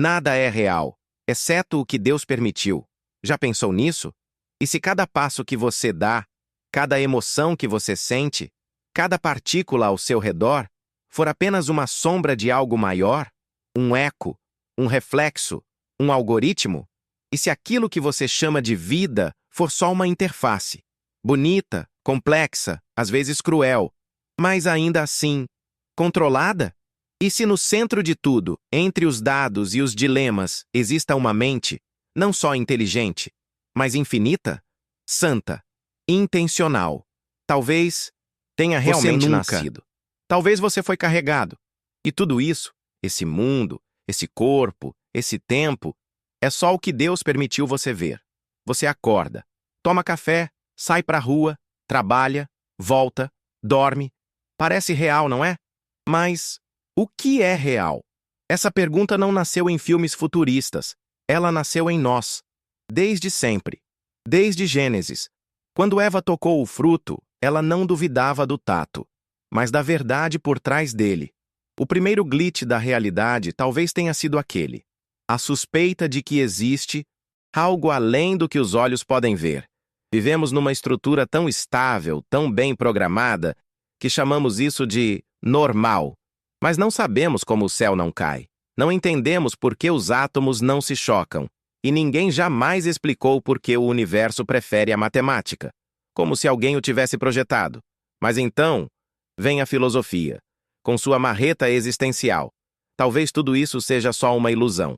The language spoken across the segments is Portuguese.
Nada é real, exceto o que Deus permitiu. Já pensou nisso? E se cada passo que você dá, cada emoção que você sente, cada partícula ao seu redor, for apenas uma sombra de algo maior, um eco, um reflexo, um algoritmo? E se aquilo que você chama de vida for só uma interface, bonita, complexa, às vezes cruel, mas ainda assim, controlada? E se no centro de tudo, entre os dados e os dilemas, exista uma mente, não só inteligente, mas infinita, santa, intencional? Talvez tenha realmente nascido. Talvez você foi carregado. E tudo isso, esse mundo, esse corpo, esse tempo, é só o que Deus permitiu você ver. Você acorda, toma café, sai pra rua, trabalha, volta, dorme. Parece real, não é? Mas o que é real? Essa pergunta não nasceu em filmes futuristas. Ela nasceu em nós. Desde sempre. Desde Gênesis. Quando Eva tocou o fruto, ela não duvidava do tato, mas da verdade por trás dele. O primeiro glitch da realidade talvez tenha sido aquele: a suspeita de que existe algo além do que os olhos podem ver. Vivemos numa estrutura tão estável, tão bem programada, que chamamos isso de normal. Mas não sabemos como o céu não cai. Não entendemos por que os átomos não se chocam. E ninguém jamais explicou por que o universo prefere a matemática, como se alguém o tivesse projetado. Mas então, vem a filosofia, com sua marreta existencial. Talvez tudo isso seja só uma ilusão.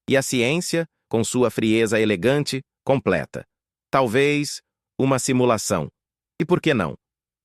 E a ciência, com sua frieza elegante, completa. Talvez uma simulação. E por que não?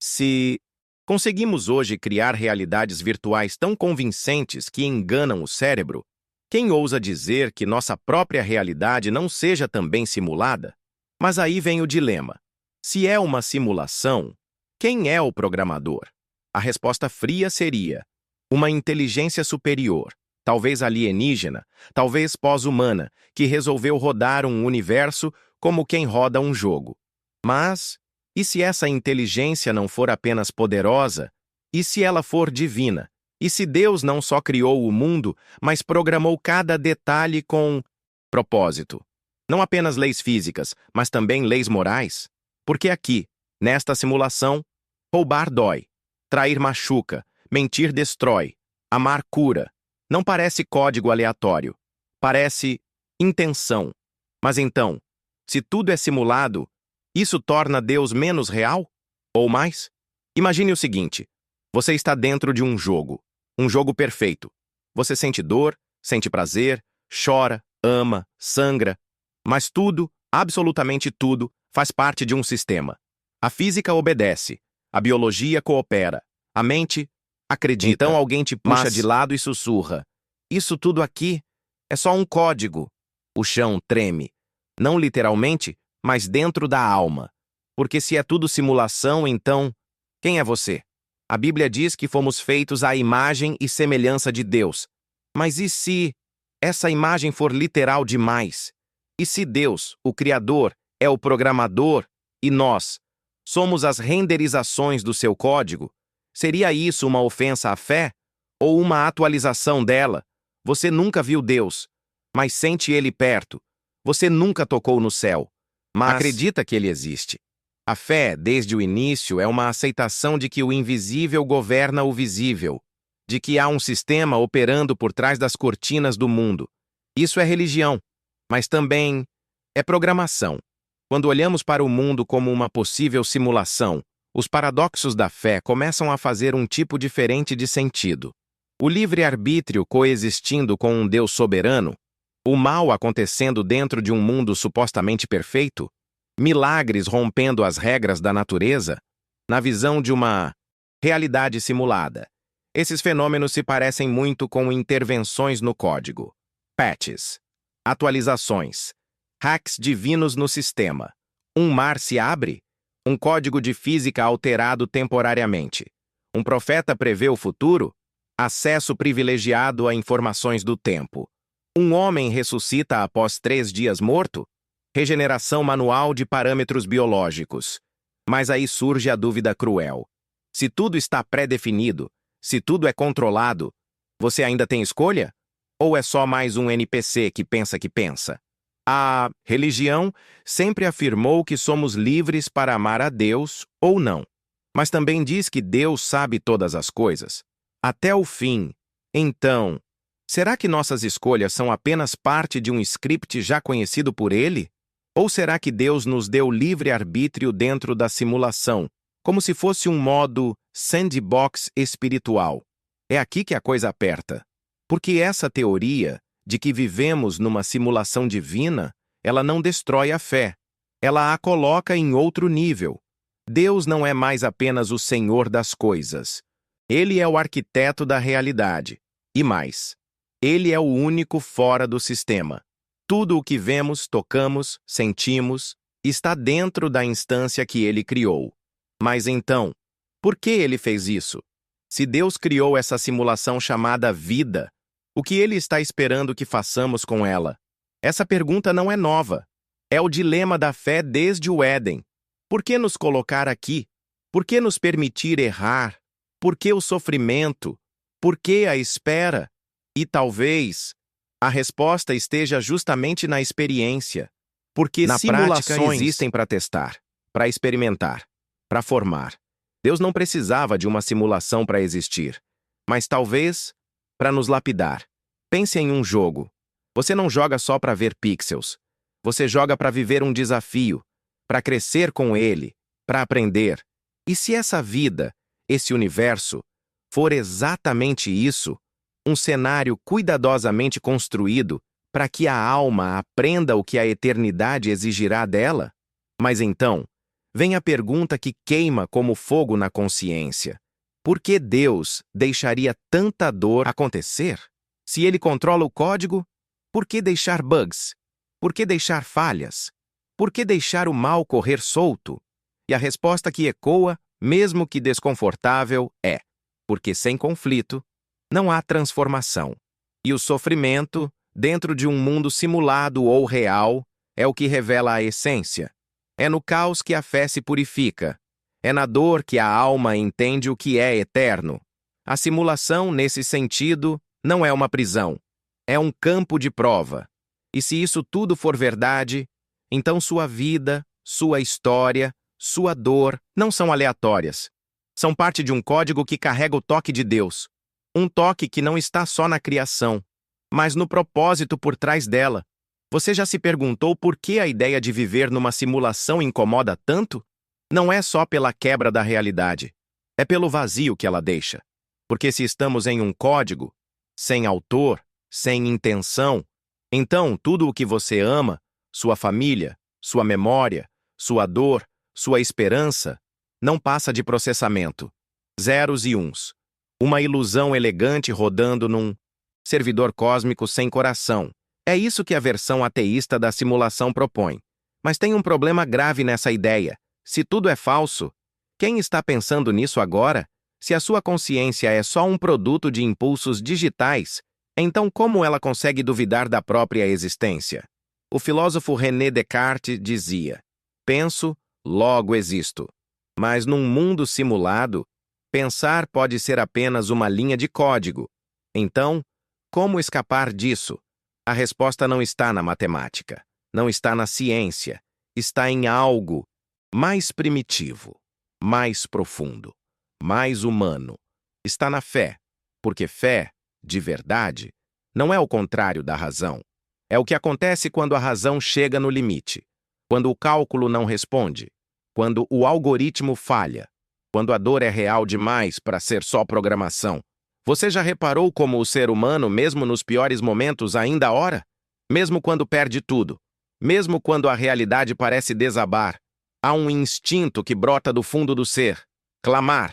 Se conseguimos hoje criar realidades virtuais tão convincentes que enganam o cérebro, quem ousa dizer que nossa própria realidade não seja também simulada? Mas aí vem o dilema. Se é uma simulação, quem é o programador? A resposta fria seria uma inteligência superior, talvez alienígena, talvez pós-humana, que resolveu rodar um universo como quem roda um jogo. Mas, e se essa inteligência não for apenas poderosa? E se ela for divina? E se Deus não só criou o mundo, mas programou cada detalhe com propósito? Não apenas leis físicas, mas também leis morais? Porque aqui, nesta simulação, roubar dói, trair machuca, mentir destrói, amar cura. Não parece código aleatório. Parece intenção. Mas então, se tudo é simulado, isso torna Deus menos real? Ou mais? Imagine o seguinte: você está dentro de um jogo perfeito. Você sente dor, sente prazer, chora, ama, sangra, mas tudo, absolutamente tudo, faz parte de um sistema. A física obedece, a biologia coopera, a mente acredita. Então alguém te puxa de lado e sussurra: isso tudo aqui é só um código. O chão treme, não literalmente, mas dentro da alma. Porque se é tudo simulação, então, quem é você? A Bíblia diz que fomos feitos à imagem e semelhança de Deus. Mas e se essa imagem for literal demais? E se Deus, o Criador, é o programador e nós somos as renderizações do seu código? Seria isso uma ofensa à fé? Ou uma atualização dela? Você nunca viu Deus, mas sente Ele perto. Você nunca tocou no céu, mas acredita que Ele existe. A fé, desde o início, é uma aceitação de que o invisível governa o visível, de que há um sistema operando por trás das cortinas do mundo. Isso é religião, mas também é programação. Quando olhamos para o mundo como uma possível simulação, os paradoxos da fé começam a fazer um tipo diferente de sentido. O livre-arbítrio coexistindo com um Deus soberano, o mal acontecendo dentro de um mundo supostamente perfeito, milagres rompendo as regras da natureza, na visão de uma realidade simulada. Esses fenômenos se parecem muito com intervenções no código, patches, atualizações, hacks divinos no sistema. Um mar se abre, um código de física alterado temporariamente. Um profeta prevê o futuro, acesso privilegiado a informações do tempo. Um homem ressuscita após 3 dias morto, regeneração manual de parâmetros biológicos. Mas aí surge a dúvida cruel. Se tudo está pré-definido, se tudo é controlado, você ainda tem escolha? Ou é só mais um NPC que pensa que pensa? A religião sempre afirmou que somos livres para amar a Deus ou não, mas também diz que Deus sabe todas as coisas, até o fim. Então, será que nossas escolhas são apenas parte de um script já conhecido por Ele? Ou será que Deus nos deu livre-arbítrio dentro da simulação, como se fosse um modo sandbox espiritual? É aqui que a coisa aperta. Porque essa teoria de que vivemos numa simulação divina, ela não destrói a fé. Ela a coloca em outro nível. Deus não é mais apenas o Senhor das coisas. Ele é o arquiteto da realidade. E mais, ele é o único fora do sistema. Tudo o que vemos, tocamos, sentimos, está dentro da instância que ele criou. Mas então, por que ele fez isso? Se Deus criou essa simulação chamada vida, o que ele está esperando que façamos com ela? Essa pergunta não é nova. É o dilema da fé desde o Éden. Por que nos colocar aqui? Por que nos permitir errar? Por que o sofrimento? Por que a espera? E talvez a resposta esteja justamente na experiência. Porque Na simulações prática, existem para testar, para experimentar, para formar. Deus não precisava de uma simulação para existir, mas talvez para nos lapidar. Pense em um jogo. Você não joga só para ver pixels. Você joga para viver um desafio, para crescer com ele, para aprender. E se essa vida, esse universo, for exatamente isso, um cenário cuidadosamente construído para que a alma aprenda o que a eternidade exigirá dela? Mas então, vem a pergunta que queima como fogo na consciência. Por que Deus deixaria tanta dor acontecer? Se ele controla o código, por que deixar bugs? Por que deixar falhas? Por que deixar o mal correr solto? E a resposta que ecoa, mesmo que desconfortável, é: porque sem conflito, não há transformação. E o sofrimento, dentro de um mundo simulado ou real, é o que revela a essência. É no caos que a fé se purifica. É na dor que a alma entende o que é eterno. A simulação, nesse sentido, não é uma prisão. É um campo de prova. E se isso tudo for verdade, então sua vida, sua história, sua dor não são aleatórias. São parte de um código que carrega o toque de Deus. Um toque que não está só na criação, mas no propósito por trás dela. Você já se perguntou por que a ideia de viver numa simulação incomoda tanto? Não é só pela quebra da realidade. É pelo vazio que ela deixa. Porque se estamos em um código, sem autor, sem intenção, então tudo o que você ama, sua família, sua memória, sua dor, sua esperança, não passa de processamento. Zeros e uns. Uma ilusão elegante rodando num servidor cósmico sem coração. É isso que a versão ateísta da simulação propõe. Mas tem um problema grave nessa ideia. Se tudo é falso, quem está pensando nisso agora? Se a sua consciência é só um produto de impulsos digitais, então como ela consegue duvidar da própria existência? O filósofo René Descartes dizia: penso, logo existo. Mas num mundo simulado, pensar pode ser apenas uma linha de código. Então, como escapar disso? A resposta não está na matemática, não está na ciência, está em algo mais primitivo, mais profundo, mais humano. Está na fé, porque fé, de verdade, não é o contrário da razão. É o que acontece quando a razão chega no limite, quando o cálculo não responde, quando o algoritmo falha, quando a dor é real demais para ser só programação. Você já reparou como o ser humano, mesmo nos piores momentos, ainda ora? Mesmo quando perde tudo, mesmo quando a realidade parece desabar, há um instinto que brota do fundo do ser: clamar.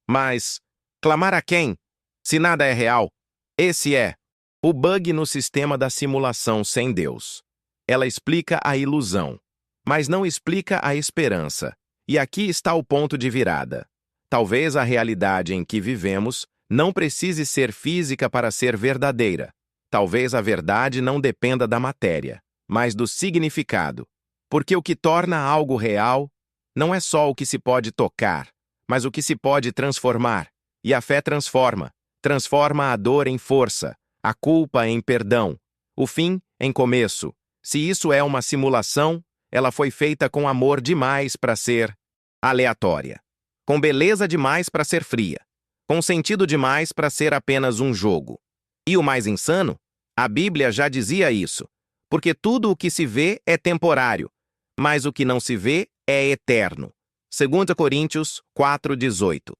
Mas clamar a quem? Se nada é real. Esse é o bug no sistema da simulação sem Deus. Ela explica a ilusão, mas não explica a esperança. E aqui está o ponto de virada. Talvez a realidade em que vivemos não precise ser física para ser verdadeira. Talvez a verdade não dependa da matéria, mas do significado. Porque o que torna algo real não é só o que se pode tocar, mas o que se pode transformar. E a fé transforma. Transforma a dor em força, a culpa em perdão, o fim em começo. Se isso é uma simulação, ela foi feita com amor demais para ser aleatória, com beleza demais para ser fria, com sentido demais para ser apenas um jogo. E o mais insano? A Bíblia já dizia isso, porque tudo o que se vê é temporário, mas o que não se vê é eterno. 2 Coríntios 4:18.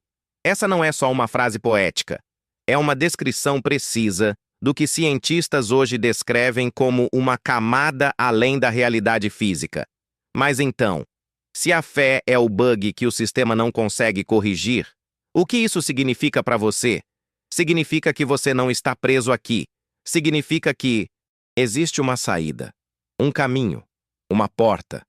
Essa não é só uma frase poética, é uma descrição precisa do que cientistas hoje descrevem como uma camada além da realidade física. Mas então, se a fé é o bug que o sistema não consegue corrigir, o que isso significa para você? Significa que você não está preso aqui. Significa que existe uma saída, um caminho, uma porta.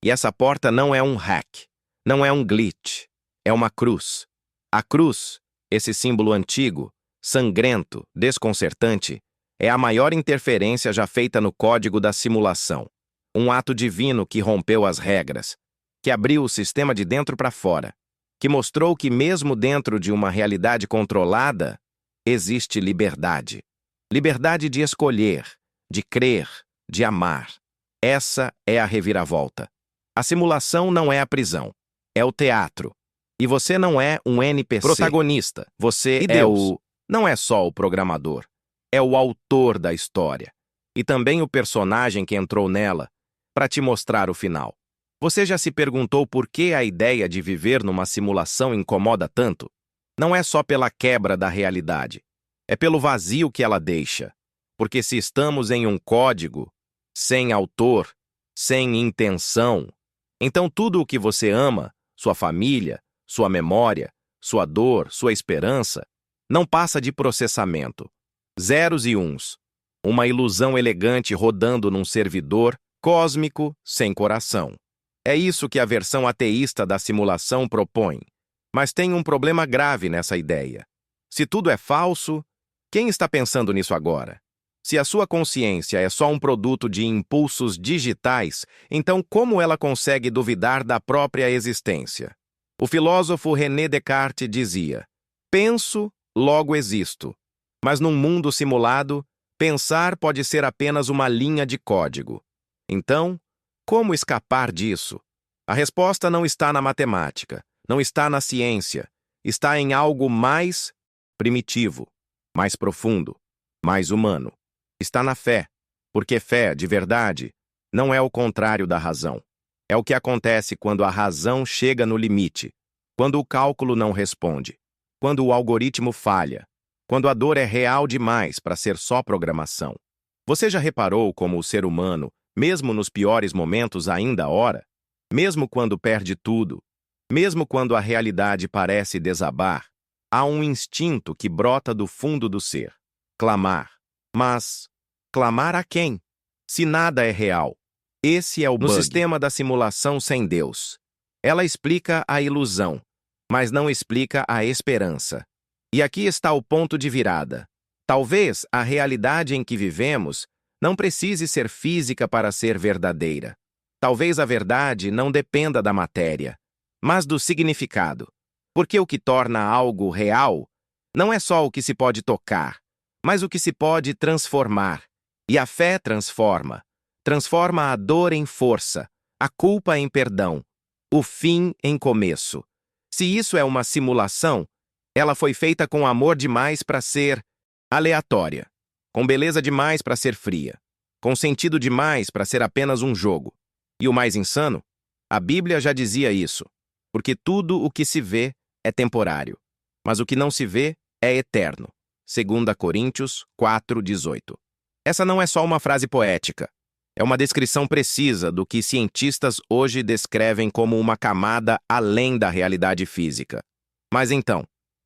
E essa porta não é um hack, não é um glitch, é uma cruz. A cruz, esse símbolo antigo, sangrento, desconcertante, é a maior interferência já feita no código da simulação. Um ato divino que rompeu as regras, que abriu o sistema de dentro para fora, que mostrou que mesmo dentro de uma realidade controlada, existe liberdade. Liberdade de escolher, de crer, de amar. Essa é a reviravolta. A simulação não é a prisão, é o teatro. E você não é um NPC. Protagonista. Você é Deus? Não é só o programador, é o autor da história. E também o personagem que entrou nela para te mostrar o final. Você já se perguntou por que a ideia de viver numa simulação incomoda tanto? Não é só pela quebra da realidade. É pelo vazio que ela deixa. Porque se estamos em um código, sem autor, sem intenção, então tudo o que você ama, sua família, sua memória, sua dor, sua esperança, não passa de processamento. Zeros e uns. Uma ilusão elegante rodando num servidor cósmico sem coração. É isso que a versão ateísta da simulação propõe. Mas tem um problema grave nessa ideia. Se tudo é falso, quem está pensando nisso agora? Se a sua consciência é só um produto de impulsos digitais, então como ela consegue duvidar da própria existência? O filósofo René Descartes dizia: penso, logo existo. Mas num mundo simulado, pensar pode ser apenas uma linha de código. Então, como escapar disso? A resposta não está na matemática, não está na ciência, está em algo mais primitivo, mais profundo, mais humano. Está na fé, porque fé, de verdade, não é o contrário da razão. É o que acontece quando a razão chega no limite, quando o cálculo não responde, quando o algoritmo falha, quando a dor é real demais para ser só programação. Você já reparou como o ser humano, mesmo nos piores momentos, ainda ora? Mesmo quando perde tudo, mesmo quando a realidade parece desabar, há um instinto que brota do fundo do ser: clamar. Mas clamar a quem? Se nada é real. Esse é o bug. No sistema da simulação sem Deus. Ela explica a ilusão, mas não explica a esperança. E aqui está o ponto de virada. Talvez a realidade em que vivemos não precise ser física para ser verdadeira. Talvez a verdade não dependa da matéria, mas do significado. Porque o que torna algo real não é só o que se pode tocar, mas o que se pode transformar. E a fé transforma. Transforma a dor em força, a culpa em perdão, o fim em começo. Se isso é uma simulação, ela foi feita com amor demais para ser aleatória, com beleza demais para ser fria, com sentido demais para ser apenas um jogo. E o mais insano? A Bíblia já dizia isso, porque tudo o que se vê é temporário, mas o que não se vê é eterno. 2 Coríntios 4:18. Essa não é só uma frase poética. É uma descrição precisa do que cientistas hoje descrevem como uma camada além da realidade física. Mas então,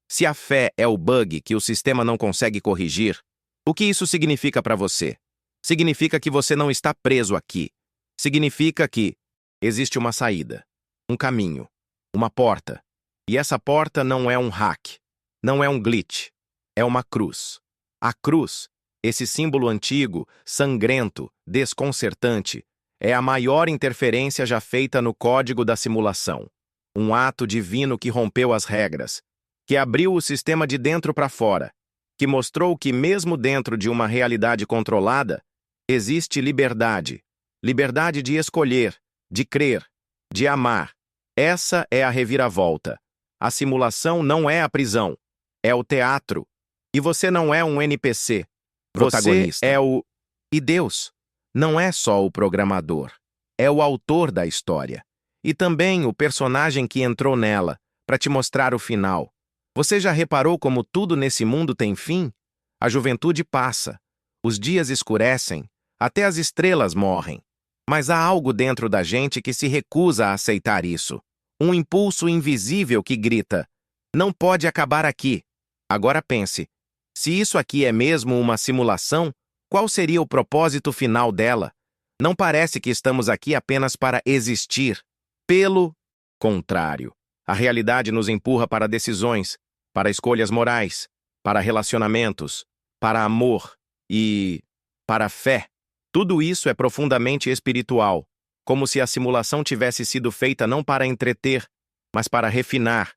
se a fé é o bug que o sistema não consegue corrigir, o que isso significa para você? Significa que você não está preso aqui. Significa que existe uma saída, um caminho, uma porta. E essa porta não é um hack, não é um glitch, é uma cruz. A cruz, esse símbolo antigo, sangrento, desconcertante, é a maior interferência já feita no código da simulação. Um ato divino que rompeu as regras, que abriu o sistema de dentro para fora, que mostrou que mesmo dentro de uma realidade controlada, existe liberdade. Liberdade de escolher, de crer, de amar. Essa é a reviravolta. A simulação não é a prisão, é o teatro. E você não é um NPC. Protagonista. Você é o... E Deus não é só o programador, é o autor da história. E também o personagem que entrou nela, para te mostrar o final. Você já reparou como tudo nesse mundo tem fim? A juventude passa, os dias escurecem, até as estrelas morrem. Mas há algo dentro da gente que se recusa a aceitar isso. Um impulso invisível que grita: não pode acabar aqui. Agora pense, se isso aqui é mesmo uma simulação, qual seria o propósito final dela? Não parece que estamos aqui apenas para existir. Pelo contrário, a realidade nos empurra para decisões, para escolhas morais, para relacionamentos, para amor e para fé. Tudo isso é profundamente espiritual, como se a simulação tivesse sido feita não para entreter, mas para refinar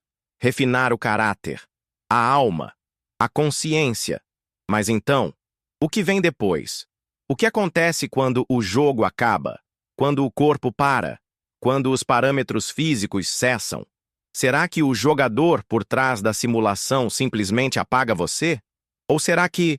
o caráter, a alma, a consciência. Mas então, o que vem depois? O que acontece quando o jogo acaba? Quando o corpo para? Quando os parâmetros físicos cessam? Será que o jogador por trás da simulação simplesmente apaga você? Ou será que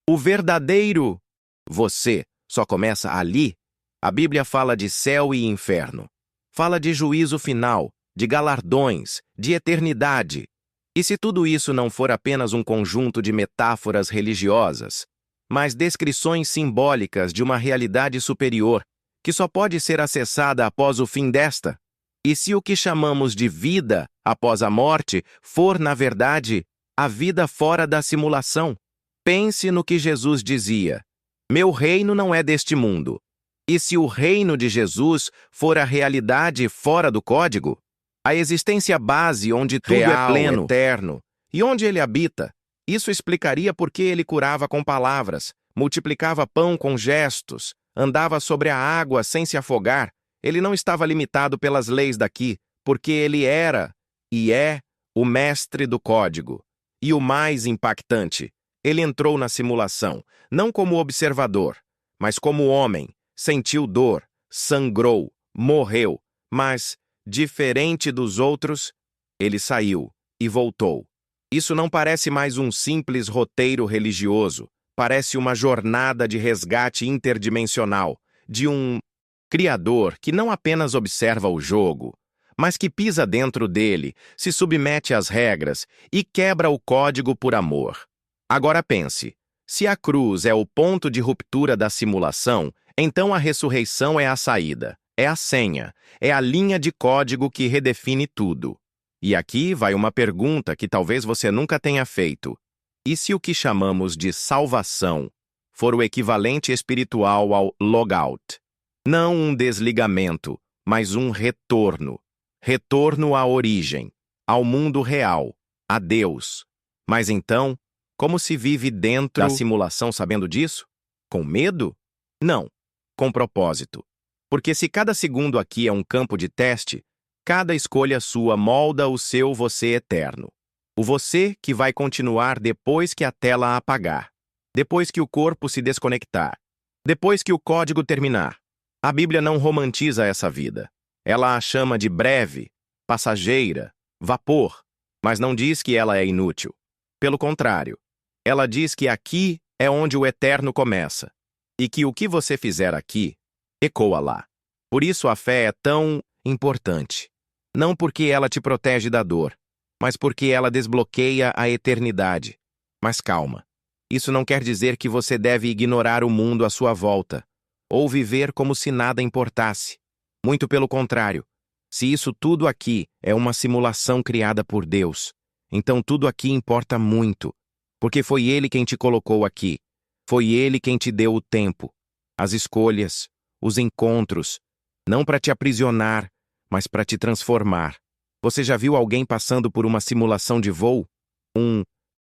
o verdadeiro você só começa ali? A Bíblia fala de céu e inferno. Fala de juízo final, de galardões, de eternidade. E se tudo isso não for apenas um conjunto de metáforas religiosas, mas descrições simbólicas de uma realidade superior, que só pode ser acessada após o fim desta? E se o que chamamos de vida após a morte for, na verdade, a vida fora da simulação? Pense no que Jesus dizia: meu reino não é deste mundo. E se o reino de Jesus for a realidade fora do código? A existência base onde tudo Real, é pleno, eterno, e onde ele habita? Isso explicaria por que ele curava com palavras, multiplicava pão com gestos, andava sobre a água sem se afogar. Ele não estava limitado pelas leis daqui, porque ele era e é o mestre do código. E o mais impactante, ele entrou na simulação, não como observador, mas como homem, sentiu dor, sangrou, morreu, mas, diferente dos outros, ele saiu e voltou. Isso não parece mais um simples roteiro religioso, parece uma jornada de resgate interdimensional, de um Criador que não apenas observa o jogo, mas que pisa dentro dele, se submete às regras e quebra o código por amor. Agora pense, se a cruz é o ponto de ruptura da simulação, então a ressurreição é a saída, é a senha, é a linha de código que redefine tudo. E aqui vai uma pergunta que talvez você nunca tenha feito. E se o que chamamos de salvação for o equivalente espiritual ao logout? Não um desligamento, mas um retorno. Retorno à origem, ao mundo real, a Deus. Mas então, como se vive dentro da simulação sabendo disso? Com medo? Não, com propósito. Porque se cada segundo aqui é um campo de teste, cada escolha sua molda o seu você eterno. O você que vai continuar depois que a tela apagar, depois que o corpo se desconectar, depois que o código terminar. A Bíblia não romantiza essa vida. Ela a chama de breve, passageira, vapor, mas não diz que ela é inútil. Pelo contrário, ela diz que aqui é onde o eterno começa, e que o que você fizer aqui ecoa lá. Por isso a fé é tão importante. Não porque ela te protege da dor, mas porque ela desbloqueia a eternidade. Mas calma, isso não quer dizer que você deve ignorar o mundo à sua volta, ou viver como se nada importasse. Muito pelo contrário, se isso tudo aqui é uma simulação criada por Deus, então tudo aqui importa muito, porque foi Ele quem te colocou aqui, foi Ele quem te deu o tempo, as escolhas, os encontros, não para te aprisionar, mas para te transformar. Você já viu alguém passando por uma simulação de voo? Um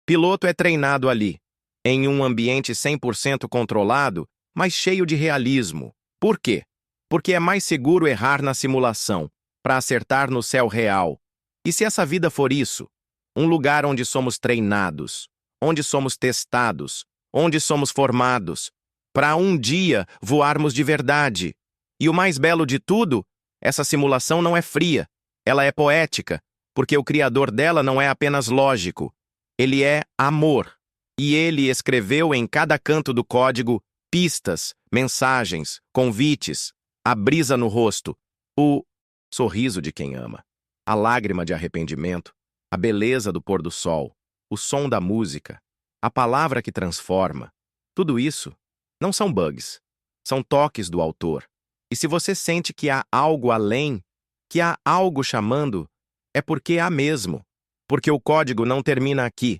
piloto é treinado ali, em um ambiente 100% controlado, mas cheio de realismo. Por quê? Porque é mais seguro errar na simulação, para acertar no céu real. E se essa vida for isso? Um lugar onde somos treinados, onde somos testados, onde somos formados, para um dia voarmos de verdade. E o mais belo de tudo, essa simulação não é fria, ela é poética, porque o criador dela não é apenas lógico, ele é amor. E ele escreveu em cada canto do código pistas, mensagens, convites, a brisa no rosto, o sorriso de quem ama, a lágrima de arrependimento, a beleza do pôr do sol, o som da música, a palavra que transforma. Tudo isso não são bugs, são toques do autor. E se você sente que há algo além, que há algo chamando, é porque há mesmo. Porque o código não termina aqui.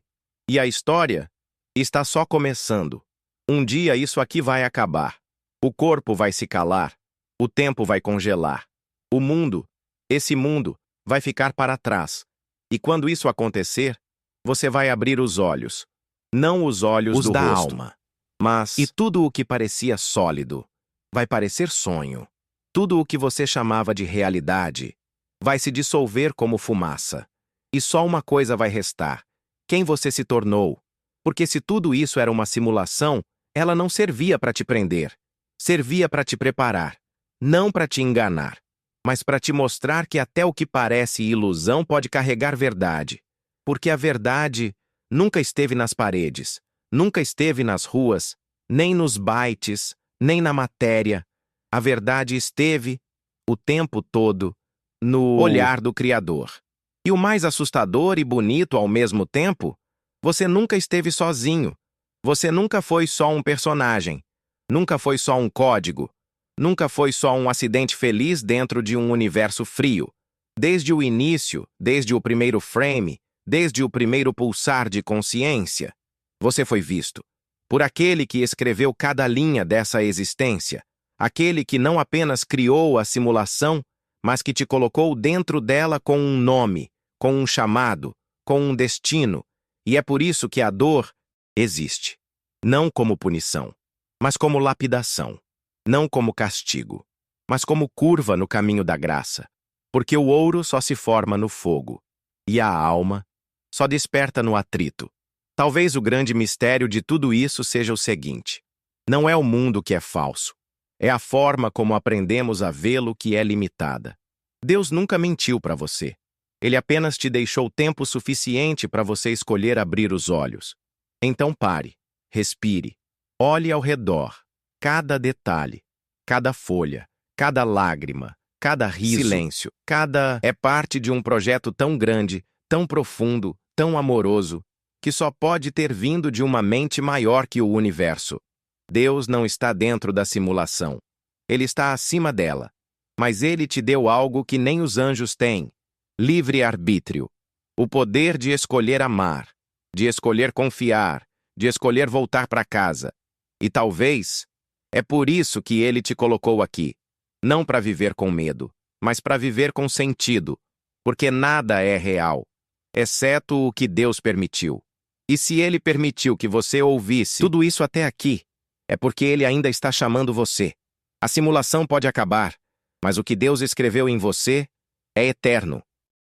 E a história está só começando. Um dia isso aqui vai acabar. O corpo vai se calar. O tempo vai congelar. O mundo, esse mundo, vai ficar para trás. E quando isso acontecer, você vai abrir os olhos. Não os olhos Os do da rosto, alma. mas e tudo o que parecia sólido vai parecer sonho. Tudo o que você chamava de realidade vai se dissolver como fumaça. E só uma coisa vai restar: quem você se tornou. Porque se tudo isso era uma simulação, ela não servia para te prender. Servia para te preparar. Não para te enganar, mas para te mostrar que até o que parece ilusão pode carregar verdade. Porque a verdade nunca esteve nas paredes, nunca esteve nas ruas, nem nos bytes, nem na matéria. A verdade esteve, o tempo todo, no olhar do Criador. E o mais assustador e bonito ao mesmo tempo, você nunca esteve sozinho. Você nunca foi só um personagem. Nunca foi só um código. Nunca foi só um acidente feliz dentro de um universo frio. Desde o início, desde o primeiro frame, desde o primeiro pulsar de consciência, você foi visto por aquele que escreveu cada linha dessa existência, aquele que não apenas criou a simulação, mas que te colocou dentro dela com um nome, com um chamado, com um destino. E é por isso que a dor existe. Não como punição, mas como lapidação. Não como castigo, mas como curva no caminho da graça. Porque o ouro só se forma no fogo, e a alma só desperta no atrito. Talvez o grande mistério de tudo isso seja o seguinte: não é o mundo que é falso, é a forma como aprendemos a vê-lo que é limitada. Deus nunca mentiu para você. Ele apenas te deixou tempo suficiente para você escolher abrir os olhos. Então pare, respire, olhe ao redor, cada detalhe, cada folha, cada lágrima, cada riso, silêncio, cada é parte de um projeto tão grande, tão profundo, tão amoroso, que só pode ter vindo de uma mente maior que o universo. Deus não está dentro da simulação. Ele está acima dela. Mas ele te deu algo que nem os anjos têm: livre-arbítrio. O poder de escolher amar, de escolher confiar, de escolher voltar para casa. E talvez é por isso que ele te colocou aqui. Não para viver com medo, mas para viver com sentido. Porque nada é real, exceto o que Deus permitiu. E se ele permitiu que você ouvisse tudo isso até aqui, é porque ele ainda está chamando você. A simulação pode acabar, mas o que Deus escreveu em você é eterno.